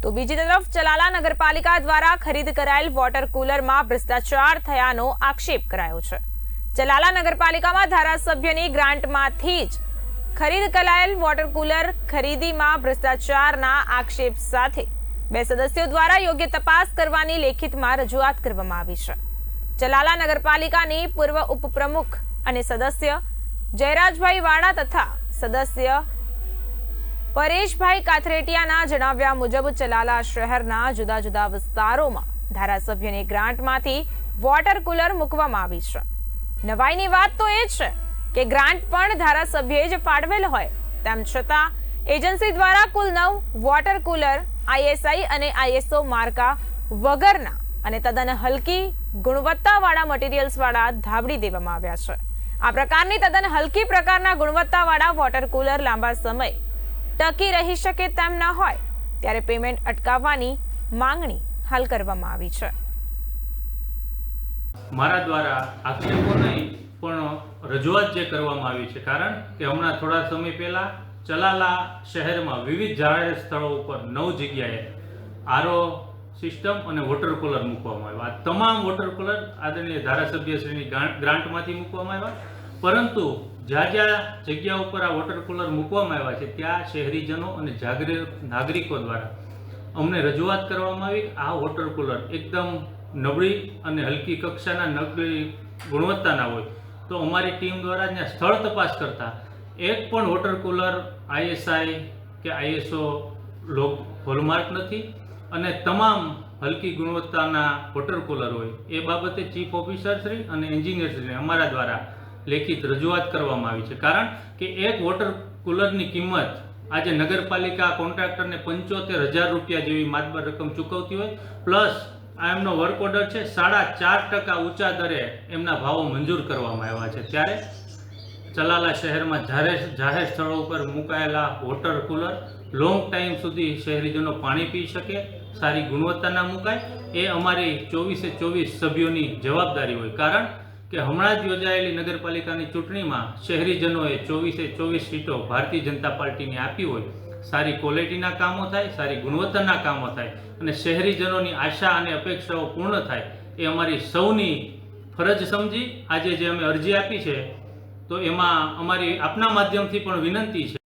તો બીજી તરફ ચલાલા નગરપાલિકા દ્વારા ખરીદ કરાયેલ વોટર કુલરમાં ભ્રષ્ટાચાર થયાનો આક્ષેપ કરાયો છે। ચલાલા નગરપાલિકામાં ધારાસભ્યની ગ્રાન્ટમાંથી જ ખરીદ કરાયેલ વોટર કુલર ખરીદીમાં ભ્રષ્ટાચારના આક્ષેપ સાથે બે સદસ્યો દ્વારા યોગ્ય તપાસ કરવાની લેખિતમાં રજૂઆત કરવામાં આવી છે। ચલાલા નગરપાલિકાની પૂર્વ ઉપપ્રમુખ અને સદસ્ય જયરાજભાઈ વાડા તથા સદસ્ય પરેશભાઈ કાથરેટિયાના જણાવ્યા મુજબ ચલાલા શહેરના જુદા જુદા વિસ્તારોમાં ધારાસભ્યની ગ્રાન્ટમાંથી વોટર કુલર મૂકવામાં આવી છે। નવાઈની વાત તો એ છે કે ગ્રાન્ટ પણ ધારાસભ્યએ જ ફાળવેલ હોય, તેમ છતાં એજન્સી દ્વારા કુલ 9 વોટર કુલર ISI અને ISO માર્કા વગરના અને તદ્દન હલકી ગુણવત્તાવાળા મટીરીયલ્સવાળા ધાબડી દેવામાં આવ્યા છે। આ પ્રકારની તદ્દન હલકી પ્રકારના ગુણવત્તાવાળા વોટર કુલર લાંબા સમય ટકી રહી શકે તેમ ન હોય ત્યારે પેમેન્ટ અટકાવવાની માંગણી હાલ કરવામાં આવી છે। મારા દ્વારા આક્ષેપો નહીં પણ રજૂઆત જે કરવામાં આવી છે, કારણ કે હમણાં થોડા સમય પહેલા ચલાલા શહેરમાં વિવિધ જાહેર સ્થળો ઉપર 9 જગ્યાએ આરઓ સિસ્ટમ અને વોટર કુલર મૂકવામાં આવ્યા। આ તમામ વોટર કુલર આદરણીય ધારાસભ્યશ્રીની ગ્રાન્ટમાંથી મૂકવામાં આવ્યા, પરંતુ જ્યાં જગ્યા ઉપર આ વોટર કુલર મૂકવામાં આવ્યા છે ત્યાં શહેરીજનો અને નાગરિકો દ્વારા અમને રજૂઆત કરવામાં આવી કે આ વોટર કુલર એકદમ નબળી અને હલકી કક્ષાના, નબળી ગુણવત્તાના હોય, તો અમારી ટીમ દ્વારા ત્યાં સ્થળ તપાસ કરતા એક પણ વોટર કુલર ISI કે ISO હોલમાર્ક નથી અને તમામ હલકી ગુણવત્તાના વોટર કુલર હોય એ બાબતે ચીફ ઓફિસર શ્રી અને એન્જિનિયર શ્રીને અમારા દ્વારા લેખિત રજૂઆત કરવામાં આવી છે। કારણ કે એક વોટર કુલરની કિંમત આજે નગરપાલિકા કોન્ટ્રાક્ટરને 75,000 રૂપિયા જેવી માતબર રકમ ચૂકવતી હોય, પ્લસ આ એમનો વર્ક ઓર્ડર છે 4.5% ઊંચા દરે એમના ભાવો મંજૂર કરવામાં આવ્યા છે, ત્યારે ચલાલા શહેરમાં જાહેર સ્થળો ઉપર મુકાયેલા વોટર કુલર લોંગ ટાઈમ સુધી શહેરીજનો પાણી પી શકે, સારી ગુણવત્તાના મુકાય, એ અમારી 24 સભ્યોની જવાબદારી હોય। કારણ કે હમણાં જ યોજાયેલી નગરપાલિકાની ચૂંટણીમાં શહેરીજનોએ 24 સીટો ભારતીય જનતા પાર્ટીને આપી હોય, સારી ક્વોલિટીના કામો થાય, સારી ગુણવત્તાના કામો થાય અને શહેરીજનોની આશા અને અપેક્ષાઓ પૂર્ણ થાય, એ અમારી સૌની ફરજ સમજી આજે જે અમે અરજી આપી છે, તો એમાં અમારી આપના માધ્યમથી પણ વિનંતી છે